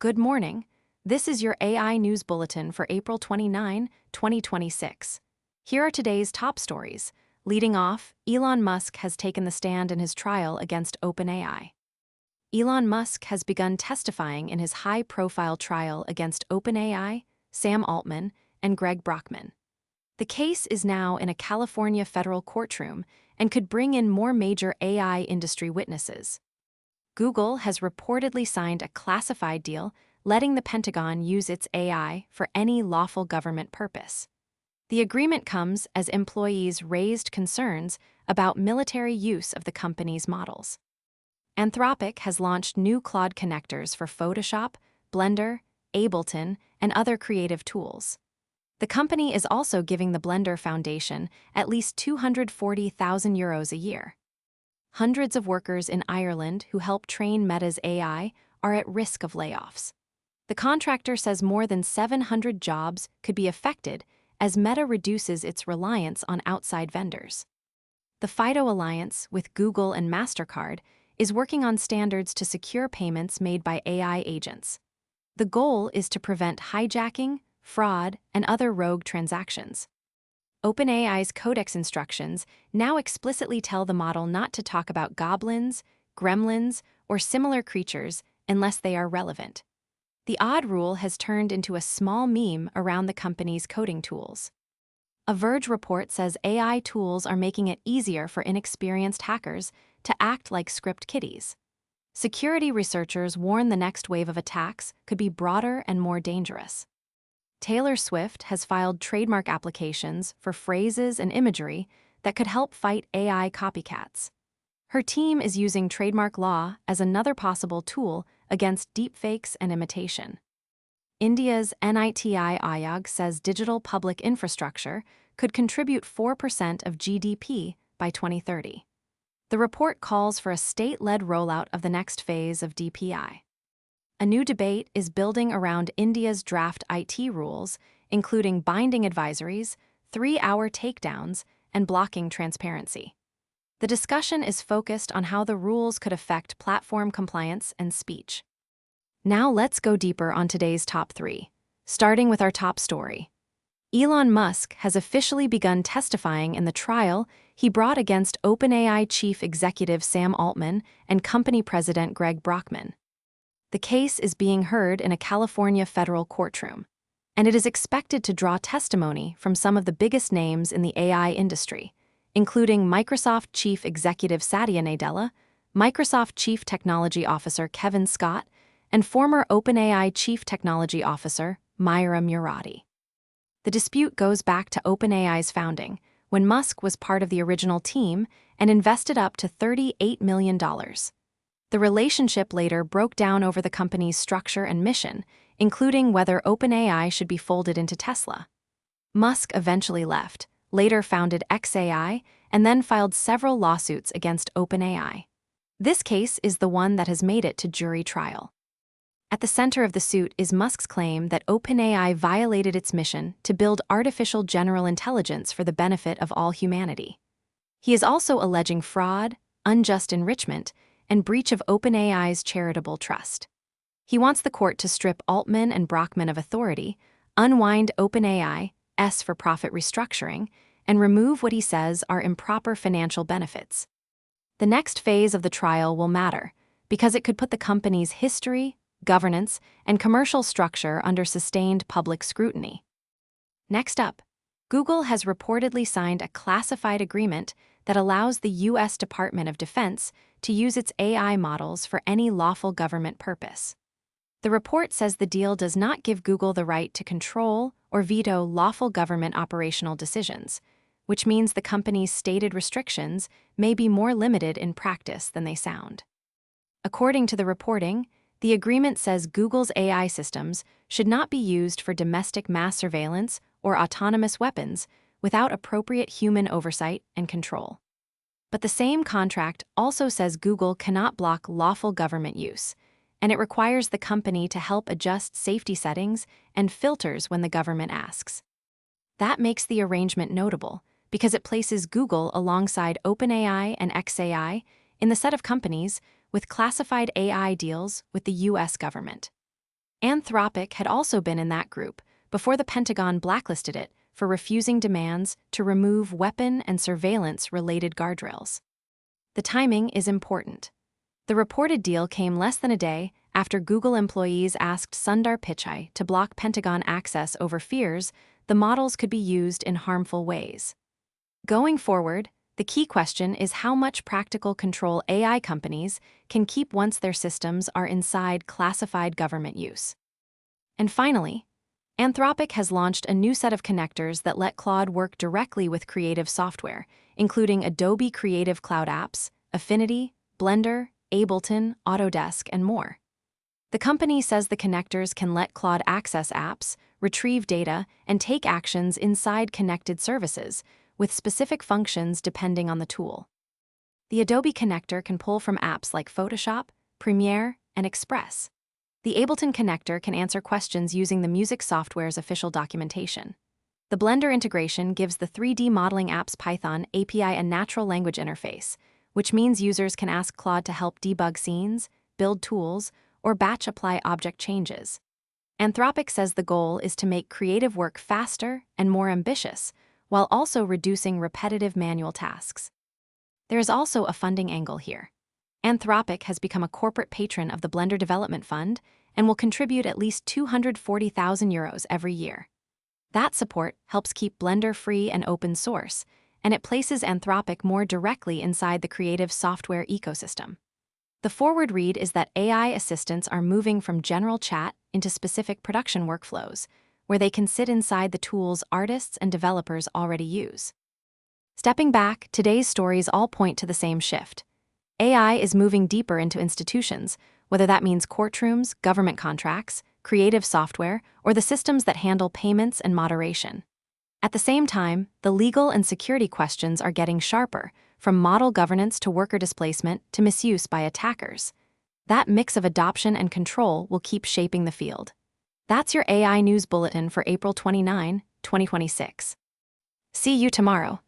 Good morning. This is your AI News Bulletin for April 29, 2026. Here are today's top stories. Leading off, Elon Musk has taken the stand in his trial against OpenAI. Elon Musk has begun testifying in his high-profile trial against OpenAI, Sam Altman, and Greg Brockman. The case is now in a California federal courtroom and could bring in more major AI industry witnesses. Google has reportedly signed a classified deal letting the Pentagon use its AI for any lawful government purpose. The agreement comes as employees raised concerns about military use of the company's models. Anthropic has launched new Claude connectors for Photoshop, Blender, Ableton, and other creative tools. The company is also giving the Blender Foundation at least €240,000 a year. Hundreds of workers in Ireland who help train Meta's AI are at risk of layoffs. The contractor says more than 700 jobs could be affected as Meta reduces its reliance on outside vendors. The FIDO Alliance, with Google and MasterCard, is working on standards to secure payments made by AI agents. The goal is to prevent hijacking, fraud, and other rogue transactions. OpenAI's Codex instructions now explicitly tell the model not to talk about goblins, gremlins, or similar creatures unless they are relevant. The odd rule has turned into a small meme around the company's coding tools. A Verge report says AI tools are making it easier for inexperienced hackers to act like script kiddies. Security researchers warn the next wave of attacks could be broader and more dangerous. Taylor Swift has filed trademark applications for phrases and imagery that could help fight AI copycats. Her team is using trademark law as another possible tool against deepfakes and imitation. India's NITI Aayog says digital public infrastructure could contribute 4% of GDP by 2030. The report calls for a state-led rollout of the next phase of DPI. A new debate is building around India's draft IT rules, including binding advisories, 3-hour takedowns, and blocking transparency. The discussion is focused on how the rules could affect platform compliance and speech. Now let's go deeper on today's top 3, starting with our top story. Elon Musk has officially begun testifying in the trial he brought against OpenAI chief executive Sam Altman and company president Greg Brockman. The case is being heard in a California federal courtroom, and it is expected to draw testimony from some of the biggest names in the AI industry, including Microsoft Chief Executive Satya Nadella, Microsoft Chief Technology Officer Kevin Scott, and former OpenAI Chief Technology Officer Myra Murati. The dispute goes back to OpenAI's founding, when Musk was part of the original team and invested up to $38 million. The relationship later broke down over the company's structure and mission, including whether OpenAI should be folded into Tesla. Musk eventually left, later founded xAI, and then filed several lawsuits against OpenAI. This case is the one that has made it to jury trial. At the center of the suit is Musk's claim that OpenAI violated its mission to build artificial general intelligence for the benefit of all humanity. He is also alleging fraud, unjust enrichment, and breach of OpenAI's charitable trust. He wants the court to strip Altman and Brockman of authority, unwind OpenAI's for-profit restructuring, and remove what he says are improper financial benefits. The next phase of the trial will matter, because it could put the company's history, governance, and commercial structure under sustained public scrutiny. Next up, Google has reportedly signed a classified agreement that allows the U.S. Department of Defense to use its AI models for any lawful government purpose. The report says the deal does not give Google the right to control or veto lawful government operational decisions, which means the company's stated restrictions may be more limited in practice than they sound. According to the reporting, the agreement says Google's AI systems should not be used for domestic mass surveillance or autonomous weapons without appropriate human oversight and control. But the same contract also says Google cannot block lawful government use, and it requires the company to help adjust safety settings and filters when the government asks. That makes the arrangement notable because it places Google alongside OpenAI and xAI in the set of companies with classified AI deals with the U.S. government. Anthropic had also been in that group before the Pentagon blacklisted it for refusing demands to remove weapon and surveillance-related guardrails. The timing is important. The reported deal came less than a day after Google employees asked Sundar Pichai to block Pentagon access over fears the models could be used in harmful ways. Going forward, the key question is how much practical control AI companies can keep once their systems are inside classified government use. And finally, Anthropic has launched a new set of connectors that let Claude work directly with creative software, including Adobe Creative Cloud apps, Affinity, Blender, Ableton, Autodesk, and more. The company says the connectors can let Claude access apps, retrieve data, and take actions inside connected services, with specific functions depending on the tool. The Adobe connector can pull from apps like Photoshop, Premiere, and Express. The Ableton connector can answer questions using the music software's official documentation. The Blender integration gives the 3D modeling app's Python API a natural language interface, which means users can ask Claude to help debug scenes, build tools, or batch apply object changes. Anthropic says the goal is to make creative work faster and more ambitious, while also reducing repetitive manual tasks. There is also a funding angle here. Anthropic has become a corporate patron of the Blender Development Fund and will contribute at least €240,000 every year. That support helps keep Blender free and open source, and it places Anthropic more directly inside the creative software ecosystem. The forward read is that AI assistants are moving from general chat into specific production workflows, where they can sit inside the tools artists and developers already use. Stepping back, today's stories all point to the same shift. AI is moving deeper into institutions, whether that means courtrooms, government contracts, creative software, or the systems that handle payments and moderation. At the same time, the legal and security questions are getting sharper, from model governance to worker displacement to misuse by attackers. That mix of adoption and control will keep shaping the field. That's your AI News Bulletin for April 29, 2026. See you tomorrow.